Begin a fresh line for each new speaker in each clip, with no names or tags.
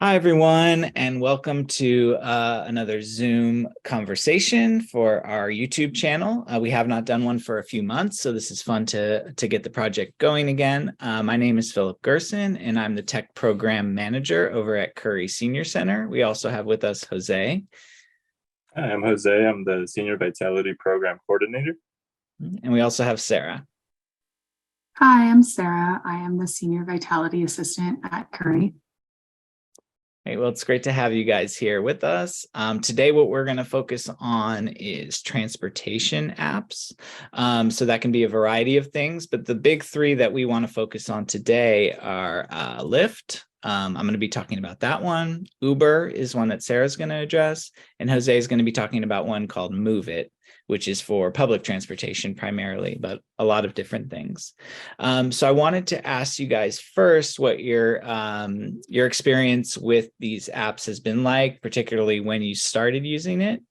Hi, everyone, and welcome to another Zoom conversation for our YouTube channel. We have not done one for a few months, so this is fun to get the project going again. My name is Phillip Gerson, and I'm the Tech Program Manager over at Curry Senior Center. We also have with us Jose.
Hi, I'm Jose. I'm the Senior Vitality Program Coordinator.
And we also have Sarah.
Hi, I'm Sarah. I am the Senior Vitality Assistant at Curry.
Hey, well, it's great to have you guys here with us. Today, what we're going to focus on is transportation apps. So that can be a variety of things, but the big three that we want to focus on today are Lyft. I'm going to be talking about that one. Uber is one that Sarah's going to address, and Jose is going to be talking about one called Moovit, which is for public transportation primarily, but a lot of different things. So I wanted to ask you guys first what your experience with these apps has been like, particularly when you started using it.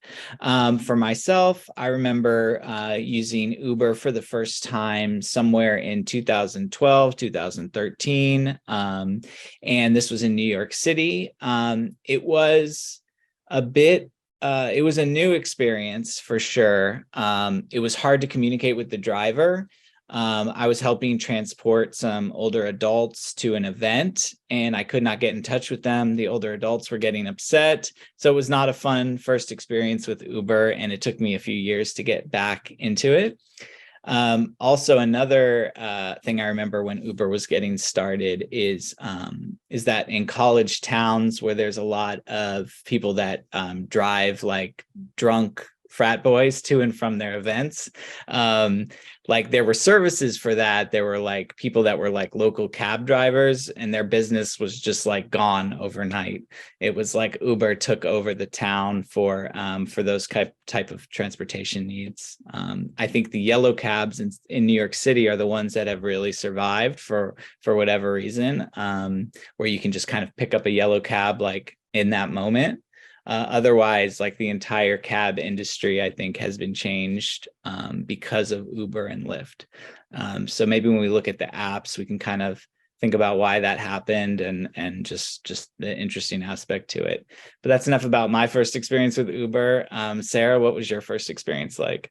For myself, I remember using Uber for the first time somewhere in 2012, 2013, and this was in New York City. It was a new experience for sure. It was hard to communicate with the driver. I was helping transport some older adults to an event, and I could not get in touch with them. The older adults were getting upset. So it was not a fun first experience with Uber, and it took me a few years to get back into it. Also, another thing I remember when Uber was getting started is that in college towns where there's a lot of people that drive like drunk frat boys to and from their events, like there were services for that. There were like people that were like local cab drivers, and their business was just like gone overnight. It was like Uber took over the town for those type of transportation needs. I think the yellow cabs in New York City are the ones that have really survived for whatever reason, where you can just kind of pick up a yellow cab like in that moment. Otherwise, like the entire cab industry, I think, has been changed because of Uber and Lyft. So maybe when we look at the apps, we can kind of think about why that happened and just the interesting aspect to it. But that's enough about my first experience with Uber. Sarah, what was your first experience like?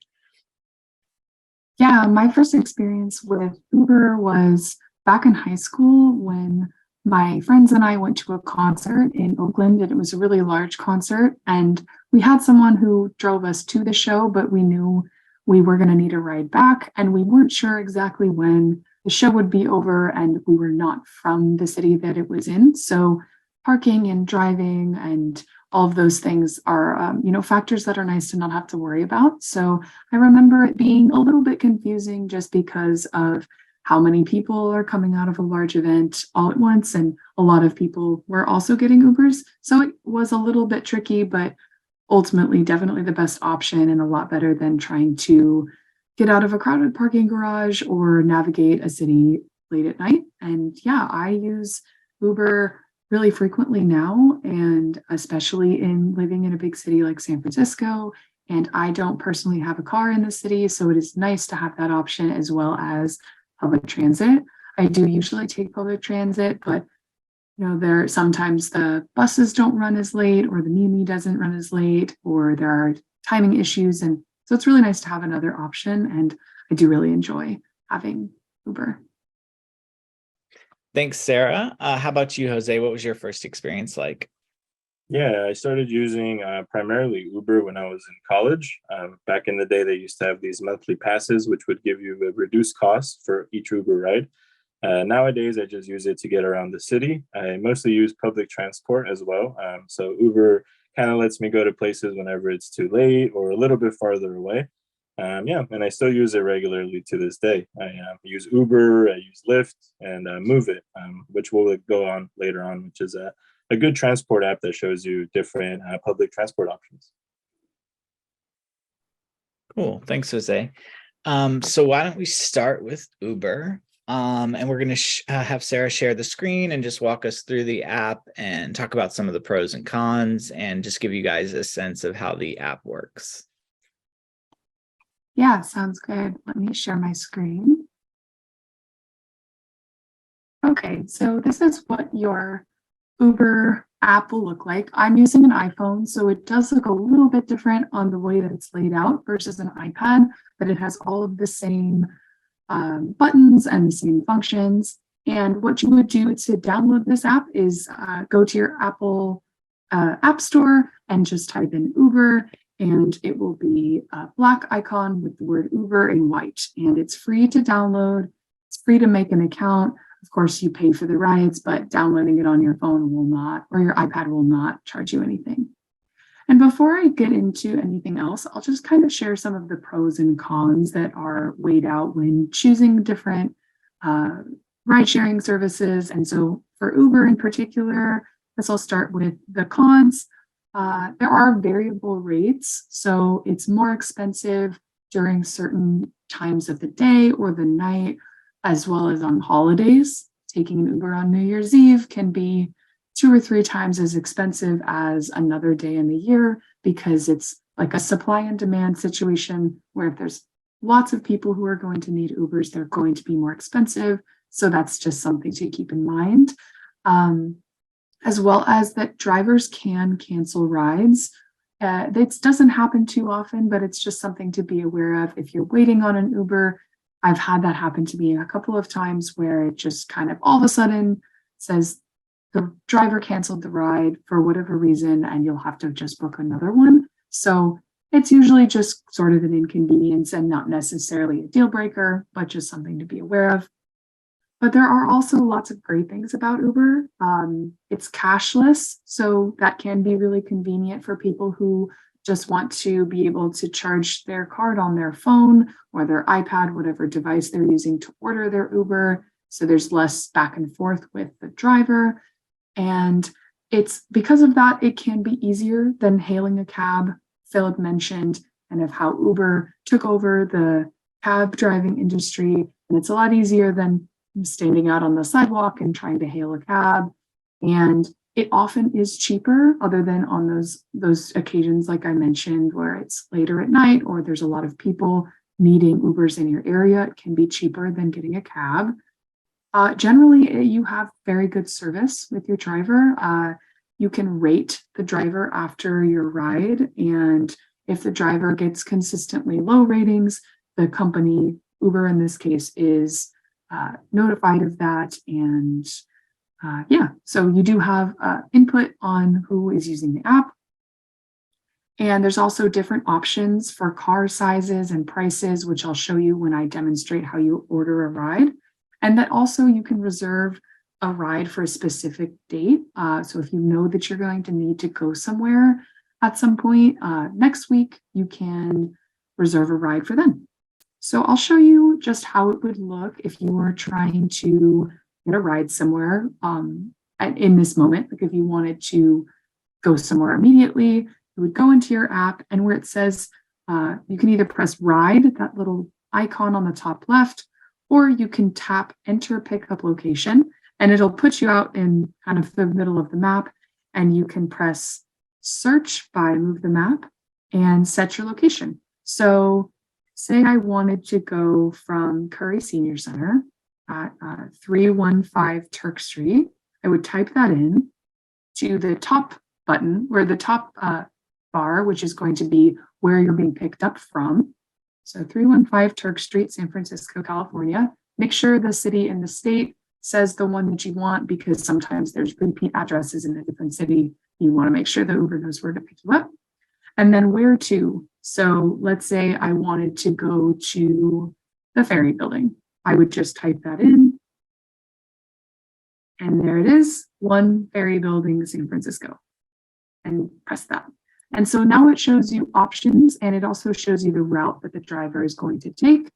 Yeah, my first experience with Uber was back in high school when my friends and I went to a concert in Oakland, and it was a really large concert. And we had someone who drove us to the show, but we knew we were going to need a ride back. And we weren't sure exactly when the show would be over, and we were not from the city that it was in. So parking and driving and all of those things are, factors that are nice to not have to worry about. So I remember it being a little bit confusing just because of how many people are coming out of a large event all at once, and a lot of people were also getting Ubers. So it was a little bit tricky, but ultimately definitely the best option and a lot better than trying to get out of a crowded parking garage or navigate a city late at night. And yeah, I use Uber really frequently now, and especially in living in a big city like San Francisco. And I don't personally have a car in the city, so it is nice to have that option as well as public transit. I do usually take public transit, but there sometimes the buses don't run as late, or the Mimi doesn't run as late, or there are timing issues. And so it's really nice to have another option. And I do really enjoy having Uber.
Thanks, Sarah. How about you, Jose? What was your first experience like?
Yeah, I started using primarily Uber when I was in college. Back in the day, they used to have these monthly passes, which would give you a reduced cost for each Uber ride. Nowadays, I just use it to get around the city. I mostly use public transport as well. So Uber kind of lets me go to places whenever it's too late or a little bit farther away. And I still use it regularly to this day. I use Uber, I use Lyft, and Moovit, which we'll go on later on, which is a good transport app that shows you different public transport options.
Cool. Thanks, Jose. So why don't we start with Uber? And we're going to have Sarah share the screen and just walk us through the app and talk about some of the pros and cons and just give you guys a sense of how the app works.
Yeah, sounds good. Let me share my screen. Okay, so this is what your Uber app will look like. I'm using an iPhone, so it does look a little bit different on the way that it's laid out versus an iPad, but it has all of the same buttons and the same functions. And what you would do to download this app is go to your Apple App Store and just type in Uber, and it will be a black icon with the word Uber in white. And it's free to download. It's free to make an account. Of course, you pay for the rides, but downloading it on your phone will not, or your iPad will not charge you anything. And before I get into anything else, I'll just kind of share some of the pros and cons that are weighed out when choosing different ride sharing services. And so for Uber in particular, guess I'll start with the cons. There are variable rates, so it's more expensive during certain times of the day or the night, as well as on holidays. Taking an Uber on New Year's Eve can be 2 or 3 times as expensive as another day in the year, because it's like a supply and demand situation where if there's lots of people who are going to need Ubers, they're going to be more expensive. So that's just something to keep in mind. As well as that drivers can cancel rides. This doesn't happen too often, but it's just something to be aware of. If you're waiting on an Uber, I've had that happen to me a couple of times where it just kind of all of a sudden says the driver canceled the ride for whatever reason, and you'll have to just book another one. So it's usually just sort of an inconvenience and not necessarily a deal breaker, but just something to be aware of. But there are also lots of great things about Uber. It's cashless, so that can be really convenient for people who just want to be able to charge their card on their phone or their iPad, whatever device they're using to order their Uber. So there's less back and forth with the driver. And it's because of that, it can be easier than hailing a cab. Phillip mentioned kind of how Uber took over the cab driving industry, and it's a lot easier than standing out on the sidewalk and trying to hail a cab. And it often is cheaper, other than on those occasions, like I mentioned, where it's later at night or there's a lot of people needing Ubers in your area. It can be cheaper than getting a cab. Generally, you have very good service with your driver. You can rate the driver after your ride. And if the driver gets consistently low ratings, the company, Uber in this case, is notified of that. And so you do have input on who is using the app. And there's also different options for car sizes and prices, which I'll show you when I demonstrate how you order a ride. And that also you can reserve a ride for a specific date. So if you know that you're going to need to go somewhere at some point next week, you can reserve a ride for them. So I'll show you just how it would look if you were trying to get a ride somewhere in this moment. Like if you wanted to go somewhere immediately, you would go into your app, and where it says you can either press ride, that little icon on the top left, or you can tap enter pickup location, and it'll put you out in kind of the middle of the map, and you can press search by move the map and set your location. So say I wanted to go from Curry Senior Center at 315 Turk Street. I would type that in to the top button, where the top bar, which is going to be where you're being picked up from. So 315 Turk Street, San Francisco, California. Make sure the city and the state says the one that you want, because sometimes there's repeat addresses in a different city. You want to make sure the Uber knows where to pick you up. And then where to. So let's say I wanted to go to the Ferry Building. I would just type that in. And there it is, One Ferry Building, San Francisco. And press that. And so now it shows you options, and it also shows you the route that the driver is going to take.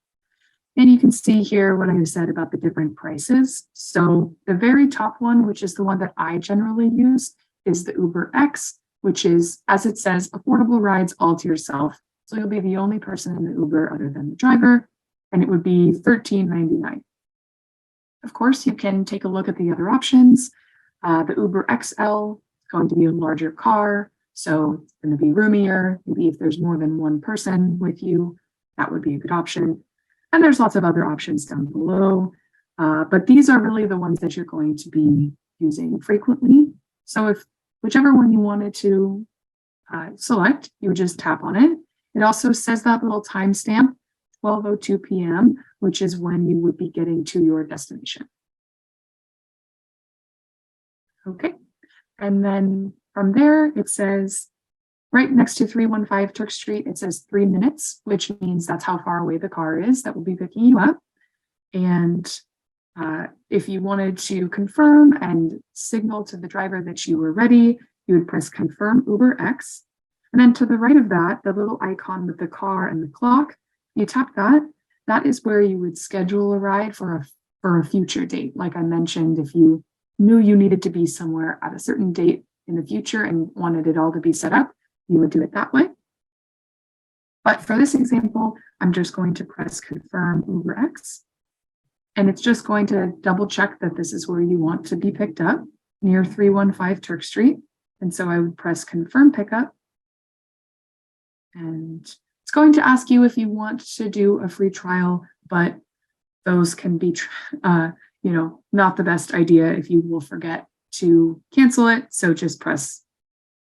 And you can see here what I said about the different prices. So the very top one, which is the one that I generally use, is the Uber X, which is, as it says, affordable rides all to yourself. So you'll be the only person in the Uber other than the driver, and it would be $13.99. Of course, you can take a look at the other options. The Uber XL is going to be a larger car, so it's going to be roomier. Maybe if there's more than one person with you, that would be a good option. And there's lots of other options down below, but these are really the ones that you're going to be using frequently. So if whichever one you wanted to select, you would just tap on it. It also says that little timestamp, 12:02 p.m., which is when you would be getting to your destination. Okay, and then from there, it says right next to 315 Turk Street, it says 3 minutes, which means that's how far away the car is that will be picking you up. And if you wanted to confirm and signal to the driver that you were ready, you would press confirm Uber X. And then to the right of that, the little icon with the car and the clock, you tap that. That is where you would schedule a ride for a future date. Like I mentioned, if you knew you needed to be somewhere at a certain date in the future and wanted it all to be set up, you would do it that way. But for this example, I'm just going to press confirm Uber X. And it's just going to double check that this is where you want to be picked up, near 315 Turk Street. And so I would press confirm pickup. And it's going to ask you if you want to do a free trial, but those can be, not the best idea if you will forget to cancel it. So just press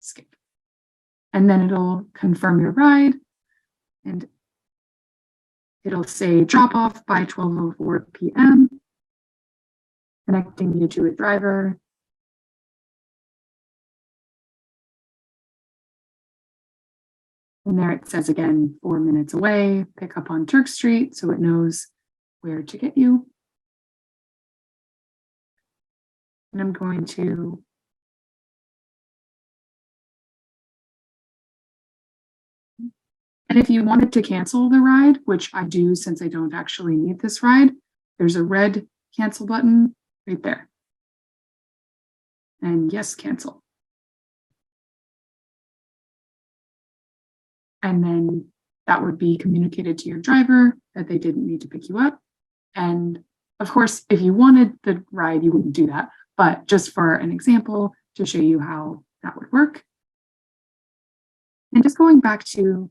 skip. And then it'll confirm your ride. And it'll say drop off by 12:04 p.m., connecting you to a driver. And there it says again, 4 minutes away, pick up on Turk Street, so it knows where to get you. And I'm going to and if you wanted to cancel the ride, which I do since I don't actually need this ride, there's a red cancel button right there. And yes, cancel. And then that would be communicated to your driver that they didn't need to pick you up. And of course, if you wanted the ride, you wouldn't do that. But just for an example, to show you how that would work. And just going back to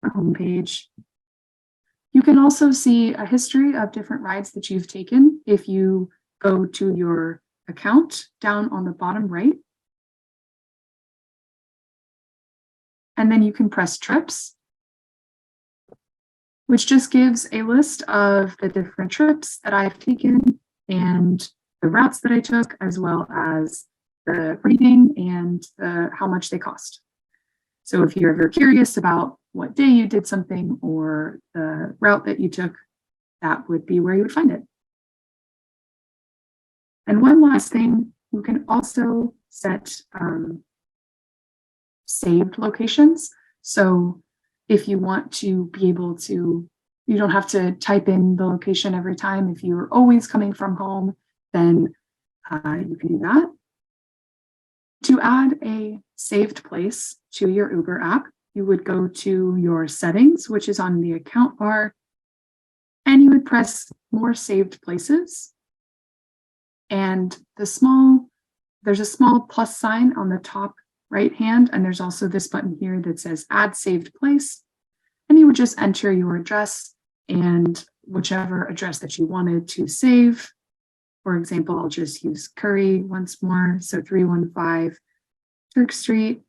the homepage, you can also see a history of different rides that you've taken if you go to your account down on the bottom right. And then you can press trips, which just gives a list of the different trips that I've taken and the routes that I took, as well as the rating and how much they cost. So if you're ever curious about what day you did something or the route that you took, that would be where you would find it. And one last thing, you can also set saved locations. So if you want to be able to, you don't have to type in the location every time. If you're always coming from home, then you can do that. To add a saved place to your Uber app, you would go to your settings, which is on the account bar, and you would press more saved places. And there's a small plus sign on the top right hand, and there's also this button here that says add saved place. And you would just enter your address and whichever address that you wanted to save. For example, I'll just use Curry once more. So 315 Turk Street,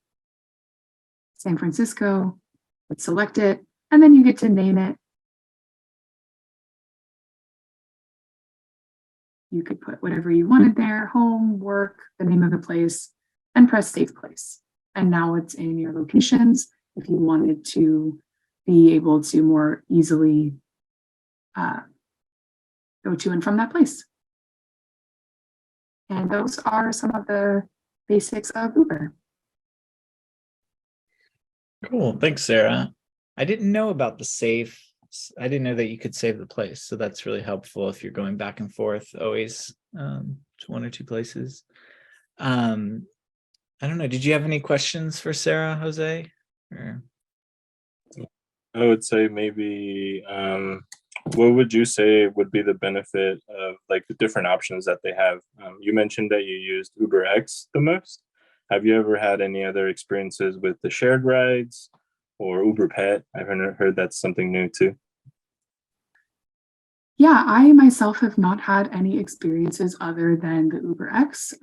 San Francisco. Let's select it, and then you get to name it. You could put whatever you wanted there, home, work, the name of the place, and press save place. And now it's in your locations if you wanted to be able to more easily go to and from that place. And those are some of the basics of Uber.
Cool. Thanks, Sarah. I didn't know about the save. I didn't know that you could save the place. So that's really helpful if you're going back and forth always to one or two places. I don't know. Did you have any questions for Sarah, Jose? Or...
I would say maybe what would you say would be the benefit of like the different options that they have? You mentioned that you used Uber X the most. Have you ever had any other experiences with the shared rides or Uber Pet? I've heard that's something new too.
Yeah, I myself have not had any experiences other than the Uber X.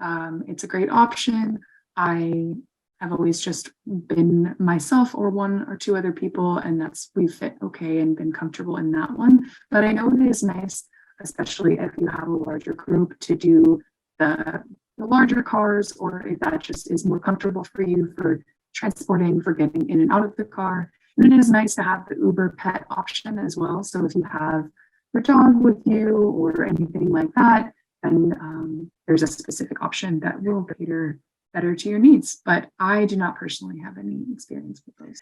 It's a great option. I have always just been myself or one or two other people, and we fit okay and been comfortable in that one. But I know it is nice, especially if you have a larger group, to do the larger cars, or if that just is more comfortable for you for transporting, for getting in and out of the car. And it is nice to have the Uber Pet option as well. So if you have your dog with you or anything like that, then there's a specific option that will cater better to your needs. But I do not personally have any experience with those.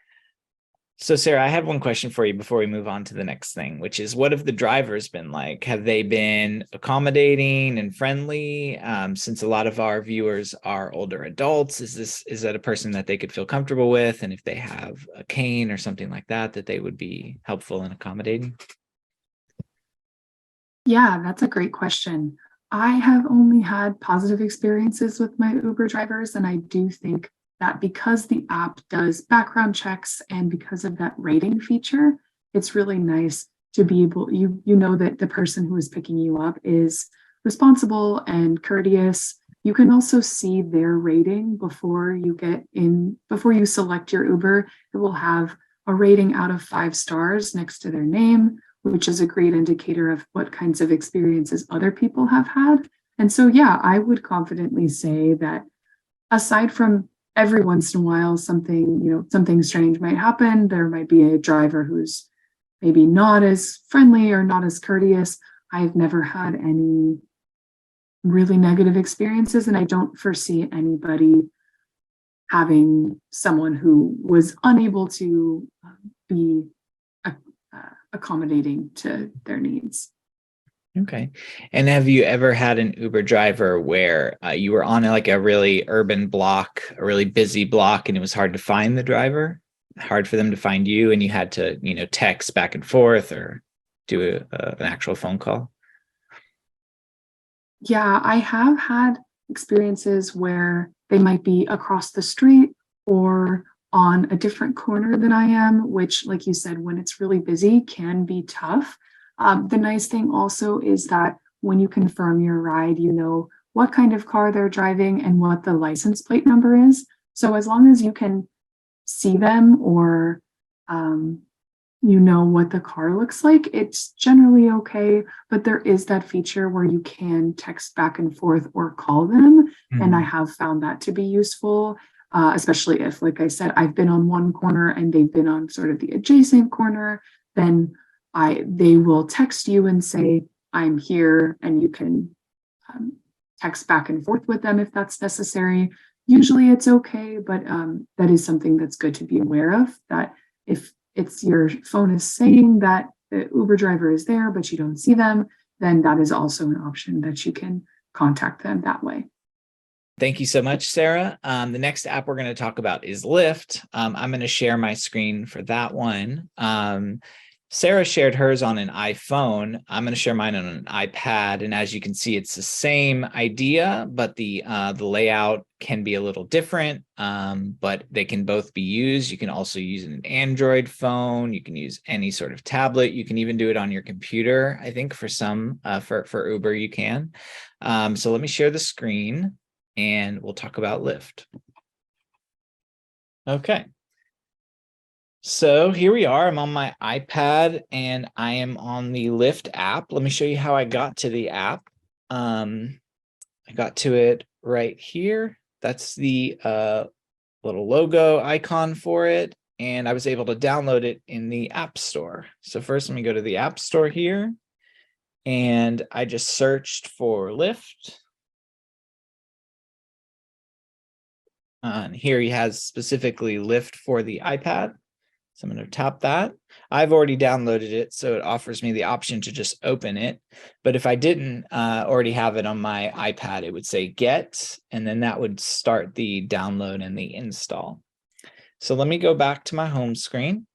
So Sarah, I have one question for you before we move on to the next thing, which is, what have the drivers been like? Have they been accommodating and friendly? Since a lot of our viewers are older adults, is that a person that they could feel comfortable with? And if they have a cane or something like that, that they would be helpful and accommodating?
Yeah, that's a great question. I have only had positive experiences with my Uber drivers, and I do think that because the app does background checks and because of that rating feature, it's really nice to be able, you know that the person who is picking you up is responsible and courteous. You can also see their rating before you select your Uber. It will have a rating out of 5 stars next to their name, which is a great indicator of what kinds of experiences other people have had. And so, yeah, I would confidently say that aside from every once in a while, something strange might happen. There might be a driver who's maybe not as friendly or not as courteous. I've never had any really negative experiences, and I don't foresee anybody having someone who was unable to be accommodating to their needs.
Okay. And have you ever had an Uber driver where you were on like a really urban block, a really busy block, and it was hard to find the driver, hard for them to find you, and you had to, text back and forth or do an actual phone call?
Yeah, I have had experiences where they might be across the street or on a different corner than I am, which, like you said, when it's really busy, can be tough. The nice thing also is that when you confirm your ride, you know what kind of car they're driving and what the license plate number is. So as long as you can see them or you know what the car looks like, it's generally okay. But there is that feature where you can text back and forth or call them. And I have found that to be useful, especially if, like I said, I've been on one corner and they've been on sort of the adjacent corner, then they will text you and say, I'm here, and you can text back and forth with them if that's necessary. Usually it's okay, but that is something that's good to be aware of, that if it's your phone is saying that the Uber driver is there, but you don't see them, then that is also an option that you can contact them that way.
Thank you so much, Sarah. The next app we're going to talk about is Lyft. I'm going to share my screen for that one. Sarah shared hers on an iPhone. I'm going to share mine on an iPad. And as you can see, it's the same idea, but the layout can be a little different, but they can both be used. You can also use an Android phone. You can use any sort of tablet. You can even do it on your computer. I think for some, for Uber, you can. So let me share the screen and we'll talk about Lyft. Okay. So here we are. I'm on my iPad and I am on the Lyft app. Let me show you how I got to the app. I got to it right here. That's the little logo icon for it. And I was able to download it in the App Store. So first, let me go to the App Store here. And I just searched for Lyft. And here he has specifically Lyft for the iPad. So I'm going to tap that. I've already downloaded it, so it offers me the option to just open it. But if I didn't already have it on my iPad, it would say get, and then that would start the download and the install. So let me go back to my home screen,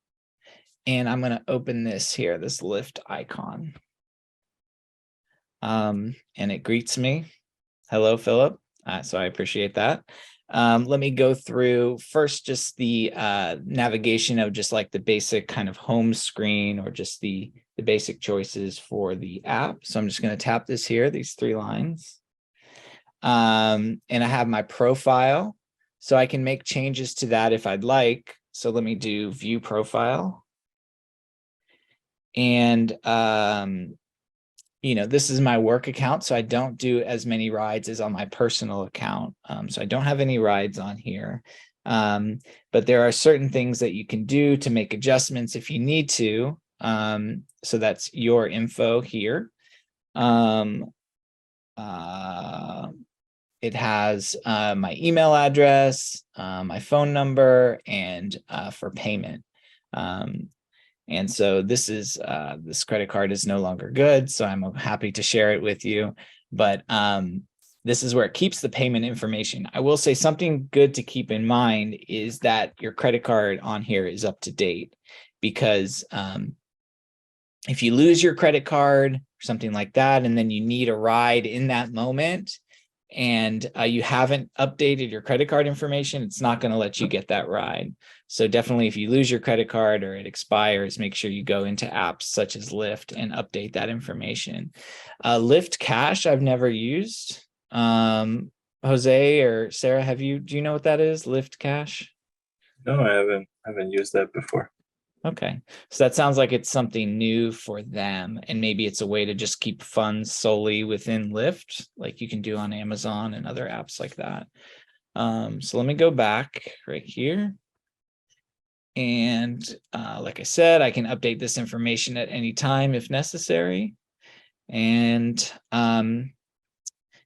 and I'm going to open this here, this Lyft icon. And it greets me. Hello, Phillip. So I appreciate that. Let me go through first just the navigation of just like the basic kind of home screen or just the basic choices for the app. So I'm just going to tap this here, these 3 lines. And I have my profile. So I can make changes to that if I'd like. So let me do view profile. And, this is my work account, so I don't do as many rides as on my personal account. So I don't have any rides on here. But there are certain things that you can do to make adjustments if you need to. So that's your info here. It has my email address, my phone number, and for payment. And so this credit card is no longer good, so I'm happy to share it with you. But this is where it keeps the payment information. I will say something good to keep in mind is that your credit card on here is up to date, because if you lose your credit card or something like that, and then you need a ride in that moment, and you haven't updated your credit card information, it's not going to let you get that ride. So definitely, if you lose your credit card or it expires, make sure you go into apps such as Lyft and update that information. Lyft Cash, I've never used. Jose or Sarah, do you know what that is? Lyft Cash?
No, I haven't used that before.
Okay, so that sounds like it's something new for them, and maybe it's a way to just keep funds solely within Lyft, like you can do on Amazon and other apps like that. So let me go back right here. And like I said, I can update this information at any time if necessary. And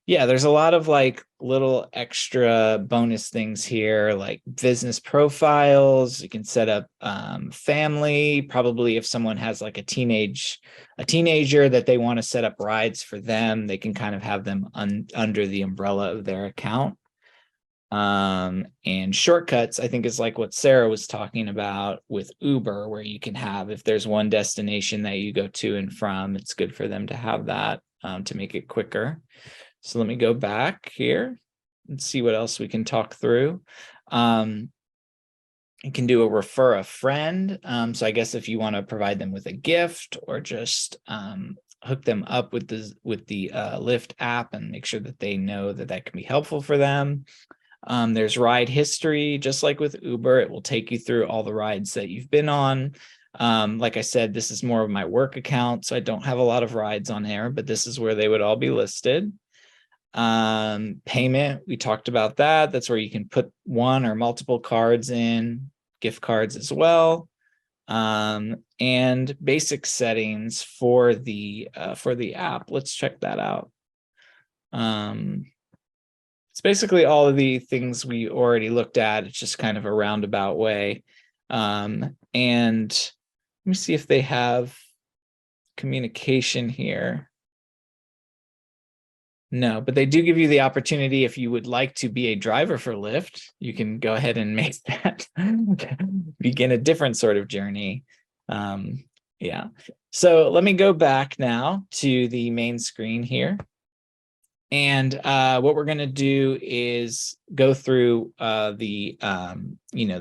yeah, there's a lot of like little extra bonus things here, like business profiles. You can set up family. Probably if someone has like a teenager that they want to set up rides for them, they can kind of have them under the umbrella of their account. And shortcuts, I think, is like what Sarah was talking about with Uber, where you can have, if there's one destination that you go to and from, it's good for them to have that to make it quicker. So let me go back here and see what else we can talk through. You can do a refer a friend. So I guess if you want to provide them with a gift, or just hook them up with the Lyft app and make sure that they know that that can be helpful for them. There's ride history, just like with Uber. It will take you through all the rides that you've been on. Like I said, this is more of my work account, so I don't have a lot of rides on there, but this is where they would all be listed. Payment, we talked about that. That's where you can put one or multiple cards in, gift cards as well. And basic settings for the app. Let's check that out. It's basically all of the things we already looked at. It's just kind of a roundabout way. And let me see if they have communication here. No, but they do give you the opportunity, if you would like to be a driver for Lyft, you can go ahead and make that begin a different sort of journey. Yeah. So let me go back now to the main screen here. And what we're going to do is go through the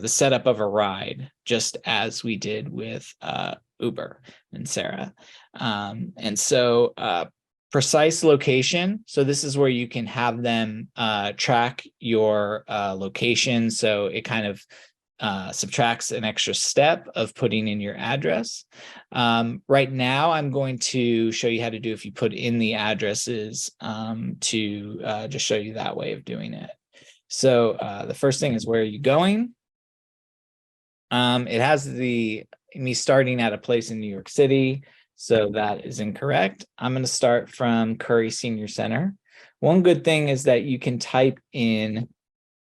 setup of a ride, just as we did with Uber and Sarah. And so precise location. So this is where you can have them track your location. So it kind of subtracts an extra step of putting in your address. Right now, I'm going to show you how to do if you put in the addresses to just show you that way of doing it. So the first thing is, where are you going? It has me starting at a place in New York City, so that is incorrect. I'm going to start from Curry Senior Center. One good thing is that you can type in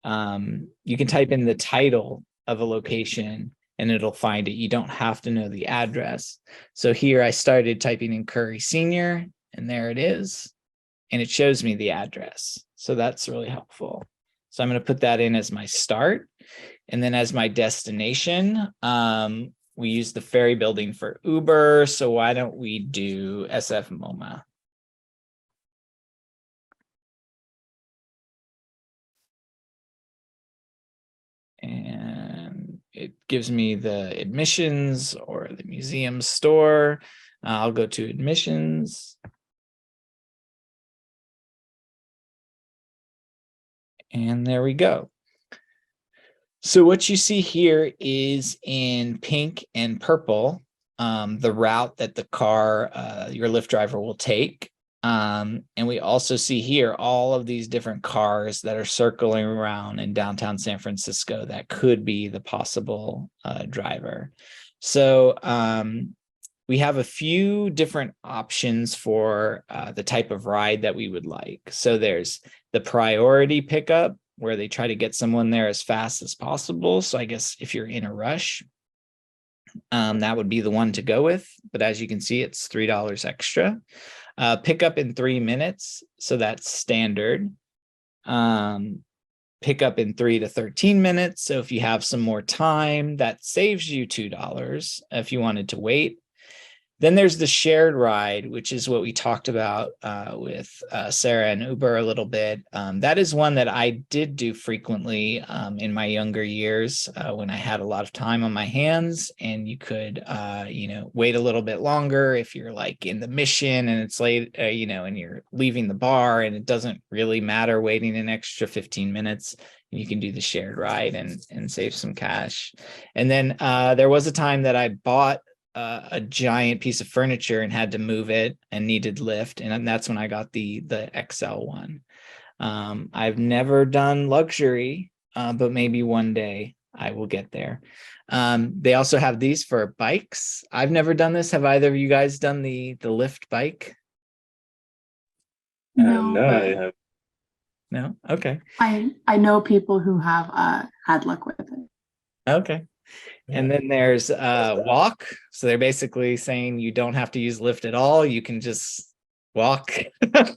the title of a location and it'll find it. You don't have to know the address. So here I started typing in Curry Senior, and there it is. And it shows me the address. So that's really helpful. So I'm going to put that in as my start. And then as my destination, we use the ferry building for Uber. So why don't we do SF MoMA? And it gives me the admissions or the museum store. I'll go to admissions. And there we go. So what you see here is in pink and purple, the route that the car, your Lyft driver will take. And we also see here all of these different cars that are circling around in downtown San Francisco that could be the possible driver. So we have a few different options for the type of ride that we would like. So there's the priority pickup, where they try to get someone there as fast as possible. So I guess if you're in a rush, that would be the one to go with. But as you can see, it's $3 extra. Pick up in 3 minutes. So that's standard. Pick up in 3 to 13 minutes. So if you have some more time, that saves you $2 if you wanted to wait. Then there's the shared ride, which is what we talked about with Sarah and Uber a little bit. That is one that I did do frequently in my younger years when I had a lot of time on my hands, and you could, wait a little bit longer if you're like in the Mission and it's late, and you're leaving the bar and it doesn't really matter waiting an extra 15 minutes. You can do the shared ride and save some cash. And then there was a time that I bought a giant piece of furniture and had to move it and needed Lyft, and that's when I got the XL one. I've never done luxury, but maybe one day I will get there. They also have these for bikes. I've never done this. Have either of you guys done the Lyft bike?
No, I have.
No? Okay.
I know people who have had luck with it.
Okay. And then there's walk. So they're basically saying you don't have to use Lyft at all. You can just walk. And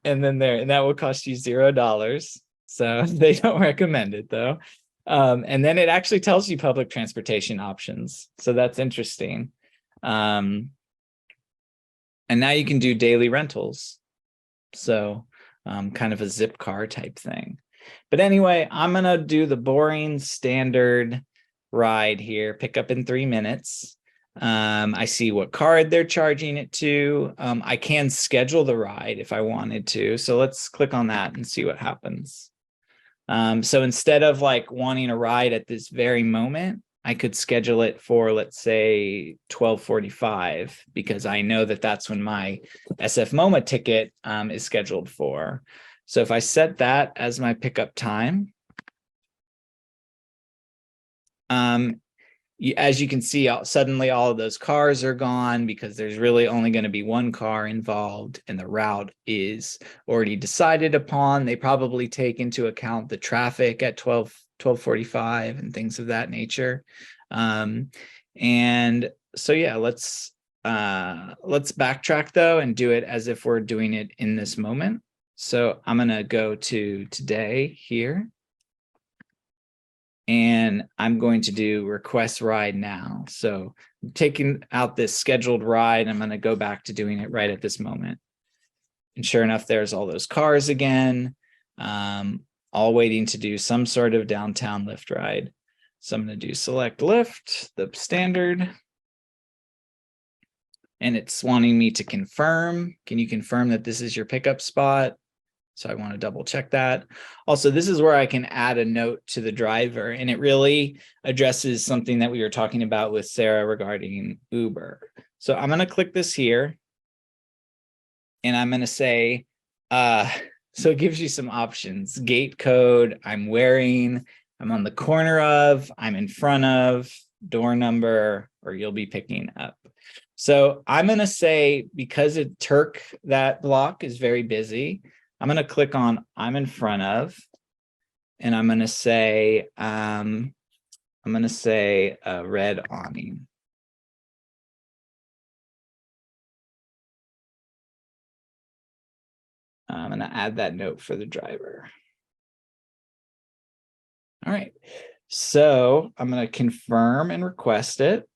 then that will cost you $0. So they don't recommend it though. And then it actually tells you public transportation options. So that's interesting. And now you can do daily rentals. So kind of a zip car type thing. But anyway, I'm going to do the boring standard ride here, pick up in 3 minutes. I see what card they're charging it to. I can schedule the ride if I wanted to. So let's click on that and see what happens. So instead of like wanting a ride at this very moment, I could schedule it for, let's say, 12:45, because I know that that's when my SF MoMA ticket is scheduled for. So if I set that as my pickup time, as you can see, suddenly all of those cars are gone because there's really only going to be one car involved and the route is already decided upon. They probably take into account the traffic at 12:45 and things of that nature. And so, yeah, let's backtrack though and do it as if we're doing it in this moment. So I'm going to go to today here, and I'm going to do request ride now. So I'm taking out this scheduled ride. I'm going to go back to doing it right at this moment. And sure enough, there's all those cars again, all waiting to do some sort of downtown Lyft ride. So I'm going to do select Lyft, the standard. And it's wanting me to confirm. Can you confirm that this is your pickup spot? So I want to double check that. Also, this is where I can add a note to the driver, and it really addresses something that we were talking about with Sarah regarding Uber. So I'm going to click this here, and I'm going to say, so it gives you some options: gate code, I'm wearing, I'm on the corner of, I'm in front of, door number, or you'll be picking up. So I'm going to say, because that block is very busy, I'm going to click on I'm in front of, and I'm going to say, red awning. I'm going to add that note for the driver. All right. So I'm going to confirm and request it.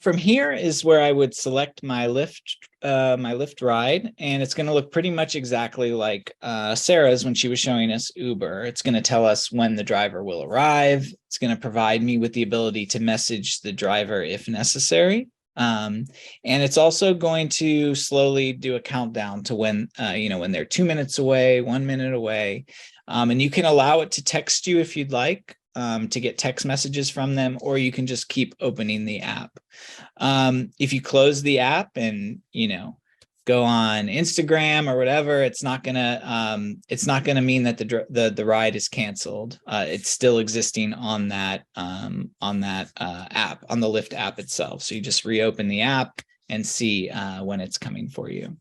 From here is where I would select my Lyft ride, and it's going to look pretty much exactly like Sarah's when she was showing us Uber. It's going to tell us when the driver will arrive. It's going to provide me with the ability to message the driver if necessary. And it's also going to slowly do a countdown to when, when they're 2 minutes away, 1 minute away. And you can allow it to text you if you'd like, to get text messages from them, or you can just keep opening the app. If you close the app and, go on Instagram or whatever, it's not gonna mean that the ride is canceled. It's still existing on that app, on the Lyft app itself. So you just reopen the app and see when it's coming for you.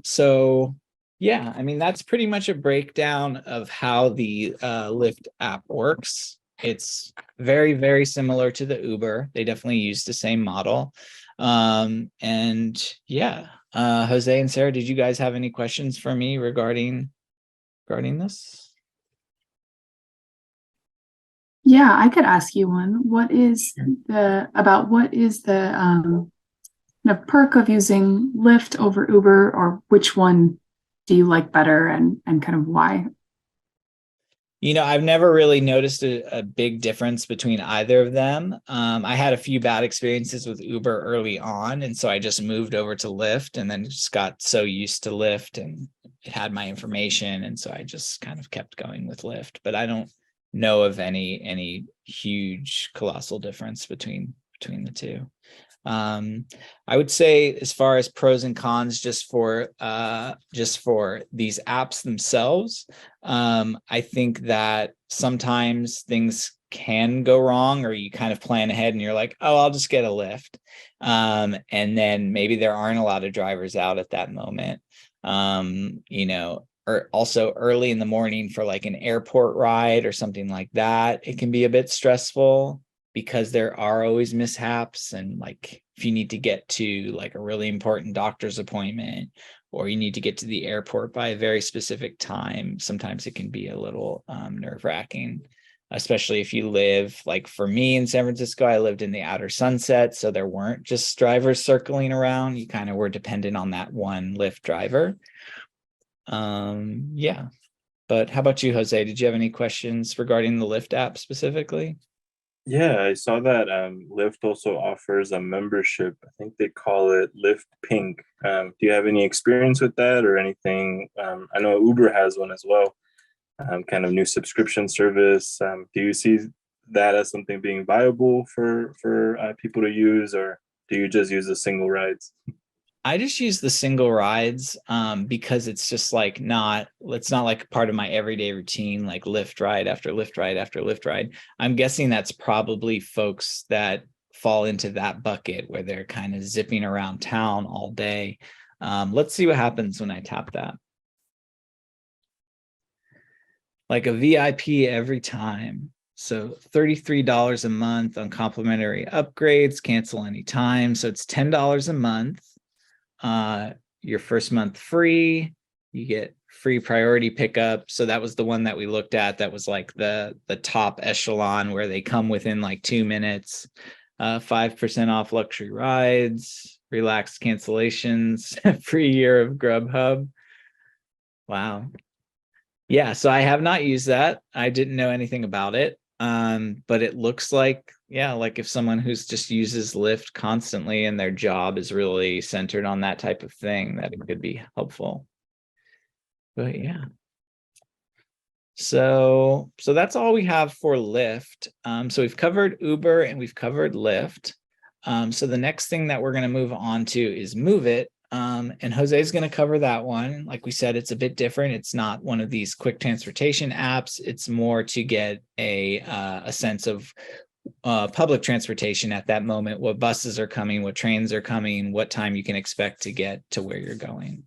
So yeah, I mean, that's pretty much a breakdown of how the Lyft app works. It's very, very similar to the Uber. They definitely use the same model. And yeah, Jose and Sarah, did you guys have any questions for me regarding this?
Yeah, I could ask you one. What is the perk of using Lyft over Uber, or which one do you like better, and kind of why?
I've never really noticed a big difference between either of them. I had a few bad experiences with Uber early on, and so I just moved over to Lyft, and then just got so used to Lyft, and it had my information, and so I just kind of kept going with Lyft. But I don't know of any huge colossal difference between the two. I would say, as far as pros and cons, just for these apps themselves, I think that sometimes things can go wrong, or you kind of plan ahead and you're like, oh, I'll just get a Lyft. And then maybe there aren't a lot of drivers out at that moment. Or also early in the morning for like an airport ride or something like that, it can be a bit stressful, because there are always mishaps. And like, if you need to get to like a really important doctor's appointment, or you need to get to the airport by a very specific time, sometimes it can be a little nerve-wracking, especially if you live, like for me in San Francisco, I lived in the outer Sunset, so there weren't just drivers circling around. You kind of were dependent on that one Lyft driver. Yeah. But how about you, Jose? Did you have any questions regarding the Lyft app specifically?
Yeah, I saw that Lyft also offers a membership. I think they call it Lyft Pink. Do you have any experience with that or anything? I know Uber has one as well, kind of new subscription service. Do you see that as something being viable for people to use, or do you just use the single rides?
I just use the single rides because it's just like it's not like part of my everyday routine, like Lyft ride after Lyft ride after Lyft ride. I'm guessing that's probably folks that fall into that bucket where they're kind of zipping around town all day. Let's see what happens when I tap that. Like a VIP every time. So $33 a month on complimentary upgrades, cancel anytime. So it's $10 a month. Your first month free, you get free priority pickup. So that was the one that we looked at. That was like the top echelon, where they come within like 2 minutes. 5% off luxury rides, relaxed cancellations, free year of Grubhub. Wow. Yeah, so I have not used that. I didn't know anything about it. But it looks like, yeah, like if someone who's just uses Lyft constantly and their job is really centered on that type of thing, that it could be helpful. But yeah. So that's all we have for Lyft. So we've covered Uber and we've covered Lyft. So the next thing that we're going to move on to is Moovit. And Jose is going to cover that one. Like we said, it's a bit different. It's not one of these quick transportation apps. It's more to get a sense of public transportation at that moment, what buses are coming, what trains are coming, what time you can expect to get to where you're going.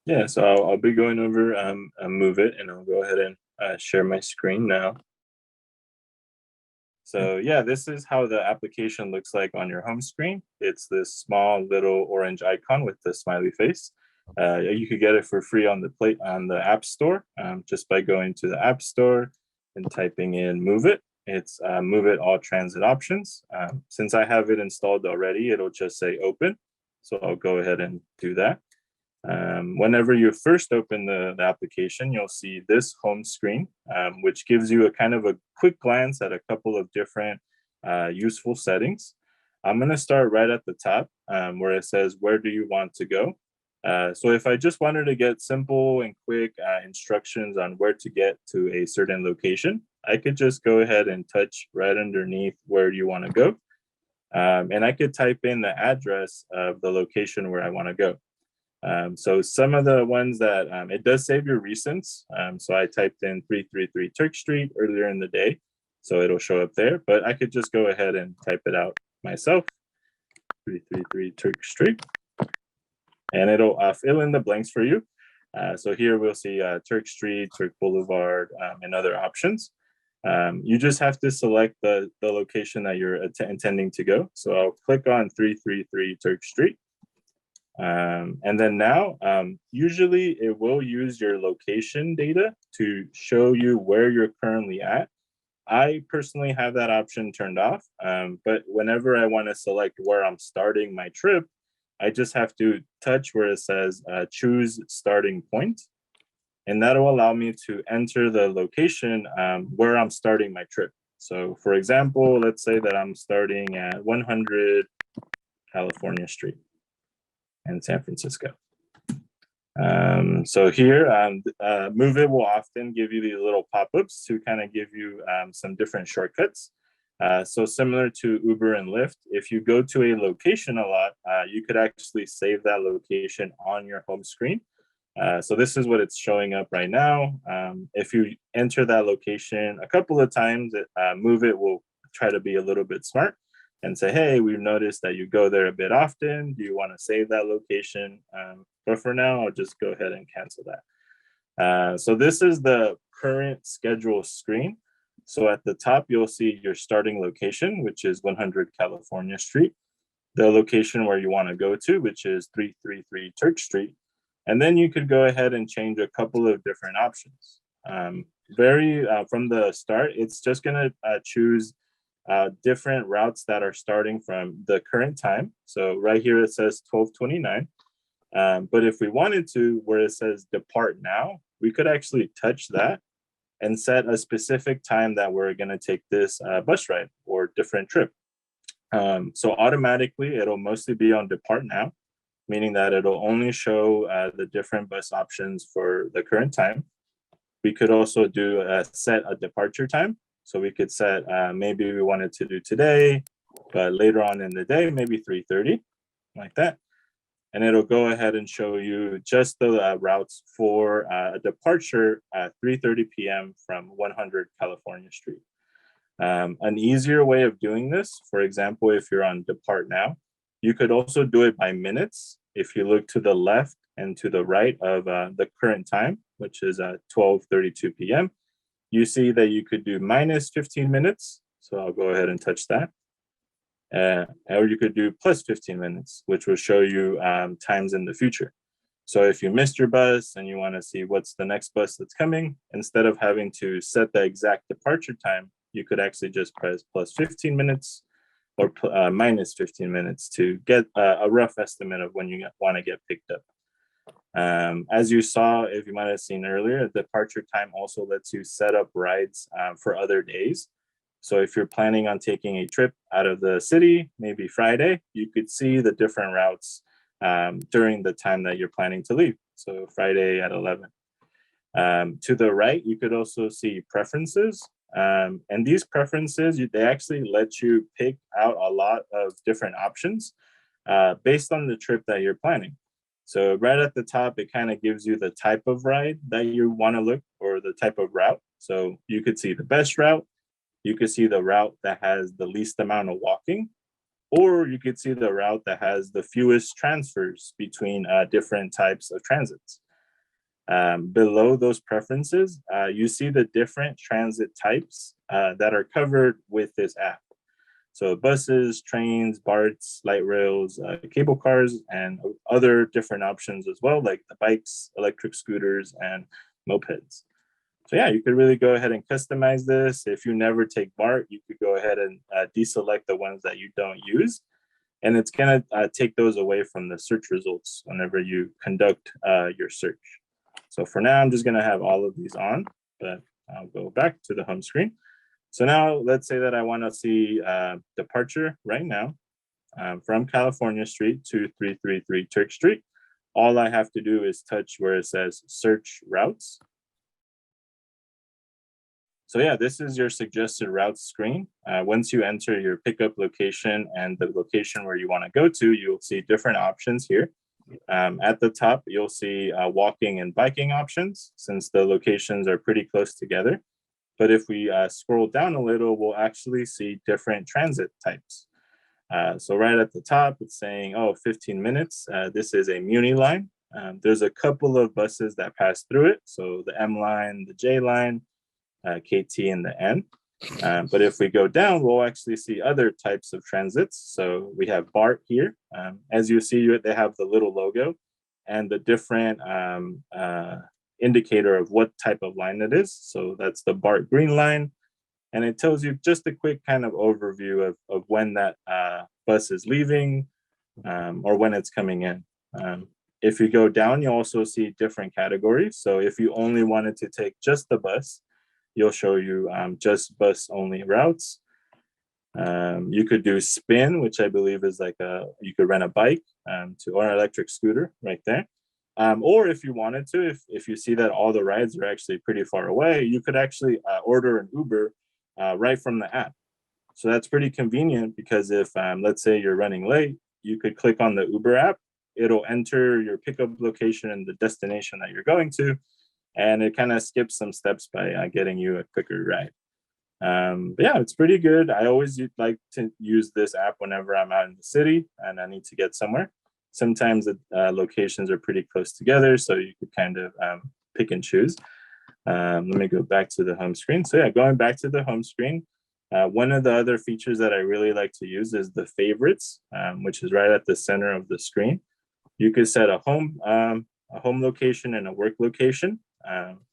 Yeah, so I'll be going over Moovit, and I'll go ahead and share my screen now. So yeah, this is how the application looks like on your home screen. It's this small little orange icon with the smiley face. You could get it for free on the App Store, just by going to the App Store and typing in Moovit. It's Moovit All Transit Options. Since I have it installed already, it'll just say open. So I'll go ahead and do that. Whenever you first open the application, you'll see this home screen, which gives you a kind of a quick glance at a couple of different useful settings. I'm going to start right at the top where it says, where do you want to go? So if I just wanted to get simple and quick instructions on where to get to a certain location, I could just go ahead and touch right underneath where you want to go. And I could type in the address of the location where I want to go. So some of the ones that it does save your recents. So I typed in 333 Turk Street earlier in the day, so it'll show up there, but I could just go ahead and type it out myself, 333 Turk Street, and it'll fill in the blanks for you. So here we'll see Turk Street, Turk Boulevard, and other options. You just have to select the location that you're intending to go. So I'll click on 333 Turk Street. And then now, usually it will use your location data to show you where you're currently at. I personally have that option turned off, but whenever I want to select where I'm starting my trip, I just have to touch where it says choose starting point. And that'll allow me to enter the location where I'm starting my trip. So for example, let's say that I'm starting at 100 California Street in San Francisco. So here, Moovit will often give you these little pop-ups to kind of give you some different shortcuts. So similar to Uber and Lyft, if you go to a location a lot, you could actually save that location on your home screen. So this is what it's showing up right now. If you enter that location a couple of times, Moovit will try to be a little bit smart and say, hey, we've noticed that you go there a bit often. Do you want to save that location? But for now, I'll just go ahead and cancel that. So this is the current schedule screen. So at the top, you'll see your starting location, which is 100 California Street, the location where you want to go to, which is 333 Turk Street. And then you could go ahead and change a couple of different options. From the start, it's just going to choose different routes that are starting from the current time. So right here, it says 12:29. But if we wanted to, where it says depart now, we could actually touch that and set a specific time that we're going to take this bus ride or different trip. So automatically, it'll mostly be on depart now, meaning that it'll only show the different bus options for the current time. We could also do set a departure time. So we could set, maybe we wanted to do today, but later on in the day, maybe 3:30, like that. And it'll go ahead and show you just the routes for a departure at 3:30 p.m. from 100 California Street. An easier way of doing this, for example, if you're on depart now, you could also do it by minutes. If you look to the left and to the right of the current time, which is 12:32 p.m., you see that you could do minus 15 minutes. So I'll go ahead and touch that. Or you could do plus 15 minutes, which will show you times in the future. So if you missed your bus and you want to see what's the next bus that's coming, instead of having to set the exact departure time, you could actually just press plus 15 minutes or minus 15 minutes to get a rough estimate of when you want to get picked up. As you saw, if you might have seen earlier, departure time also lets you set up rides for other days. So if you're planning on taking a trip out of the city, maybe Friday, you could see the different routes during the time that you're planning to leave. So Friday at 11. To the right, you could also see preferences. And these preferences, they actually let you pick out a lot of different options based on the trip that you're planning. So right at the top, it kind of gives you the type of ride that you want to look, or the type of route. So you could see the best route. You could see the route that has the least amount of walking, or you could see the route that has the fewest transfers between different types of transits. Below those preferences, you see the different transit types that are covered with this app. So buses, trains, BARTs, light rails, cable cars, and other different options as well, like the bikes, electric scooters, and mopeds. So yeah, you could really go ahead and customize this. If you never take BART, you could go ahead and deselect the ones that you don't use. And it's gonna take those away from the search results whenever you conduct your search. So for now, I'm just gonna have all of these on, but I'll go back to the home screen. So now let's say that I want to see departure right now from California Street to 333 Turk Street. All I have to do is touch where it says search routes. So yeah, this is your suggested routes screen. Once you enter your pickup location and the location where you want to go to, you'll see different options here. At the top, you'll see walking and biking options, since the locations are pretty close together. But if we scroll down a little, we'll actually see different transit types. So right at the top, it's saying, 15 minutes. This is a Muni line. There's a couple of buses that pass through it. So the M line, the J line, KT, and the N. But if we go down, we'll actually see other types of transits. So we have BART here. As you see, they have the little logo and the different indicator of what type of line it is. So that's the BART green line. And it tells you just a quick kind of overview of when that bus is leaving or when it's coming in. If you go down, you also see different categories. So if you only wanted to take just the bus, you'll show you just bus only routes. You could do spin, which I believe is like you could rent a bike or an electric scooter right there. Or if you wanted to, if you see that all the rides are actually pretty far away, you could actually order an Uber right from the app. So that's pretty convenient, because if let's say you're running late, you could click on the Uber app. It'll enter your pickup location and the destination that you're going to, and it kind of skips some steps by getting you a quicker ride. But yeah, it's pretty good. I always like to use this app whenever I'm out in the city and I need to get somewhere. Sometimes the locations are pretty close together, so you could kind of pick and choose. Let me go back to the home screen. So yeah, going back to the home screen, one of the other features that I really like to use is the favorites, which is right at the center of the screen. You could set a home location and a work location.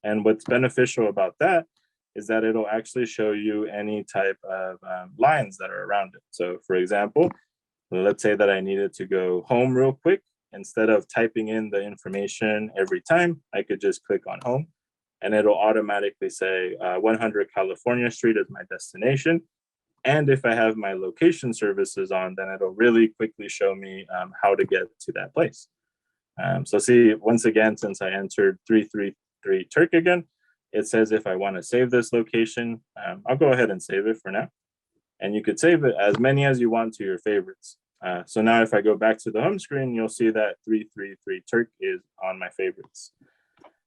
And what's beneficial about that is that it'll actually show you any type of lines that are around it. So for example, let's say that I needed to go home real quick. Instead of typing in the information every time, I could just click on home, and it'll automatically say 100 California Street is my destination. And if I have my location services on, then it'll really quickly show me how to get to that place. So see, once again, since I entered 333 Turk again, it says if I want to save this location, I'll go ahead and save it for now. And you could save it as many as you want to your favorites. So now if I go back to the home screen, you'll see that 333 Turk is on my favorites.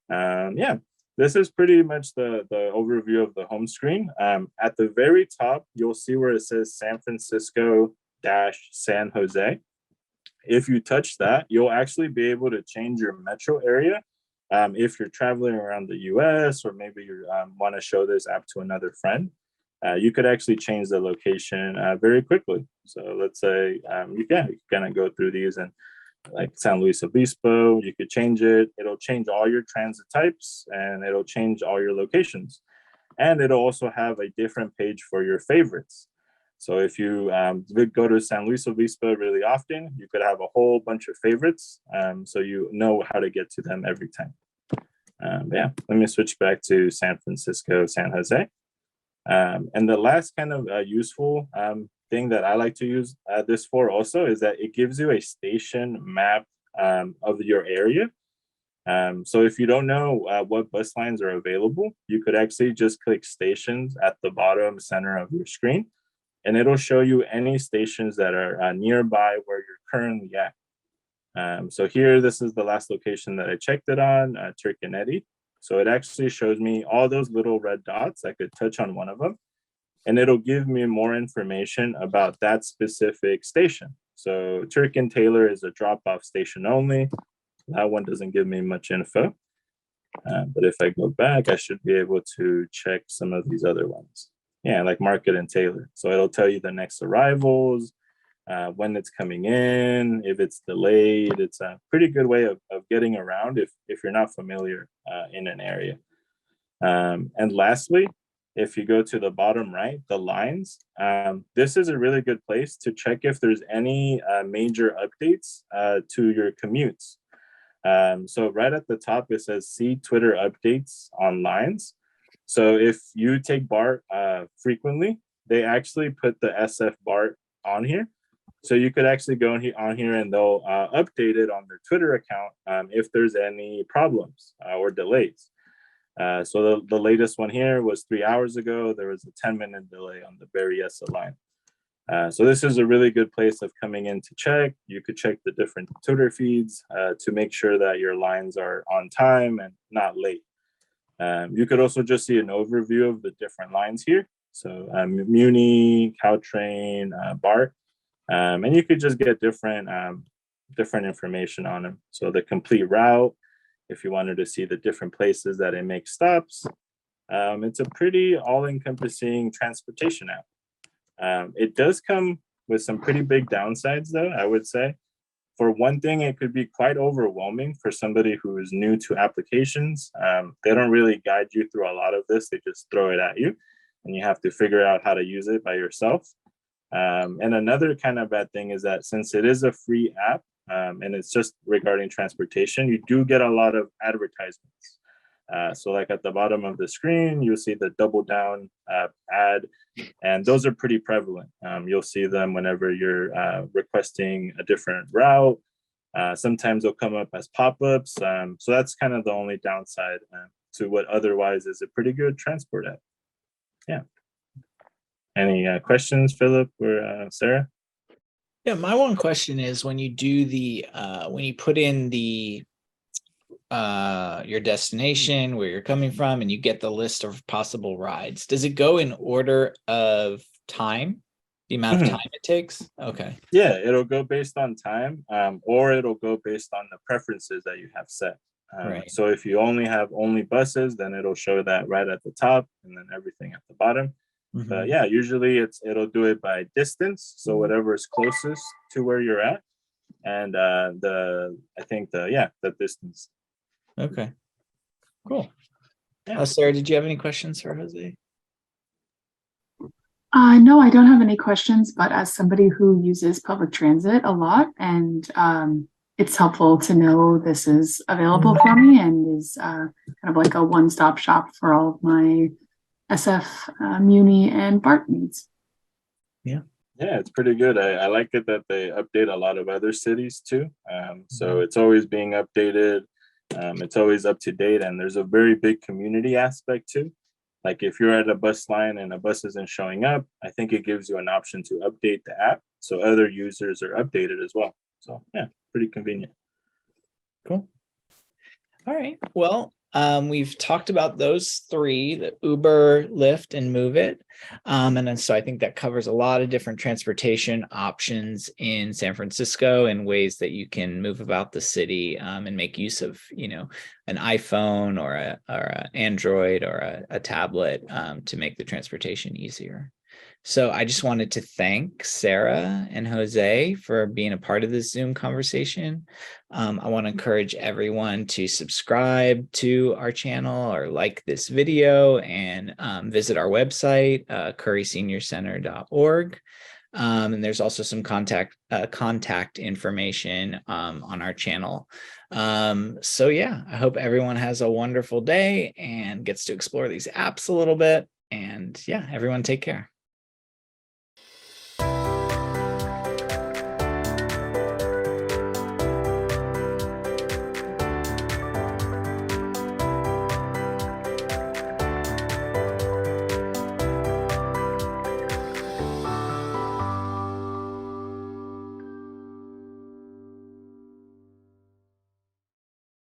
Yeah, this is pretty much the overview of the home screen. At the very top, you'll see where it says San Francisco-San Jose. If you touch that, you'll actually be able to change your metro area. If you're traveling around the US, or maybe you want to show this app to another friend, you could actually change the location very quickly. So let's say you can kind of go through these, and like San Luis Obispo, you could change it. It'll change all your transit types, and it'll change all your locations. And it'll also have a different page for your favorites. So if you go to San Luis Obispo really often, you could have a whole bunch of favorites, so you know how to get to them every time. Yeah, let me switch back to San Francisco, San Jose. And the last kind of useful thing that I like to use this for also is that it gives you a station map of your area. So if you don't know what bus lines are available, you could actually just click stations at the bottom center of your screen, and it'll show you any stations that are nearby where you're currently at. So here, this is the last location that I checked it on, Turk and Eddy. So it actually shows me all those little red dots. I could touch on one of them, and it'll give me more information about that specific station. So Turk and Taylor is a drop-off station only. That one doesn't give me much info. But if I go back, I should be able to check some of these other ones. Yeah, like Market and Taylor. So it'll tell you the next arrivals, when it's coming in, if it's delayed. It's a pretty good way of getting around if you're not familiar in an area. And lastly, if you go to the bottom right, the lines, this is a really good place to check if there's any major updates to your commutes. So right at the top, it says see Twitter updates on lines. So if you take BART frequently, they actually put the SF BART on here. So you could actually go on here and they'll update it on their Twitter account if there's any problems or delays. So the latest one here was 3 hours ago. There was a 10-minute delay on the Berryessa line. So this is a really good place of coming in to check. You could check the different Twitter feeds to make sure that your lines are on time and not late. You could also just see an overview of the different lines here. So Muni, Caltrain, BART, and you could just get different information on them. So the complete route, if you wanted to see the different places that it makes stops. It's a pretty all-encompassing transportation app. It does come with some pretty big downsides, though, I would say. For one thing, it could be quite overwhelming for somebody who is new to applications. They don't really guide you through a lot of this. They just throw it at you, and you have to figure out how to use it by yourself. And another kind of bad thing is that since it is a free app, and it's just regarding transportation, you do get a lot of advertisements. So like at the bottom of the screen, you'll see the double down ad, and those are pretty prevalent. You'll see them whenever you're requesting a different route. Sometimes they'll come up as pop-ups. So that's kind of the only downside to what otherwise is a pretty good transport app. Yeah. Any questions, Philip or Sarah?
Yeah, my one question is when you do when you put in your destination, where you're coming from, and you get the list of possible rides, does it go in order of time, the amount of time it takes? Okay.
Yeah, it'll go based on time, or it'll go based on the preferences that you have set.
Right.
So if you have only buses, then it'll show that right at the top and then everything at the bottom. But yeah, usually it'll do it by distance, so whatever is closest to where you're at, and the distance.
Okay, cool.
Yeah.
Sarah, did you have any questions for Jose?
No, I don't have any questions, but as somebody who uses public transit a lot, and it's helpful to know this is available for me and is kind of like a one-stop shop for all of my SF, Muni, and BART needs.
Yeah.
Yeah, it's pretty good. I like it that they update a lot of other cities too. So it's always being updated. It's always up to date, and there's a very big community aspect too. Like if you're at a bus line and a bus isn't showing up, I think it gives you an option to update the app so other users are updated as well. So yeah, pretty convenient.
Cool. All right. Well, we've talked about those three: the Uber, Lyft, and Moovit. And then so I think that covers a lot of different transportation options in San Francisco and ways that you can move about the city and make use of, an iPhone or a Android or a tablet to make the transportation easier. So I just wanted to thank Sarah and Jose for being a part of this Zoom conversation. I want to encourage everyone to subscribe to our channel or like this video and visit our website, curryseniorcenter.org. And there's also some contact information on our channel. So yeah, I hope everyone has a wonderful day and gets to explore these apps a little bit. And yeah, everyone take care.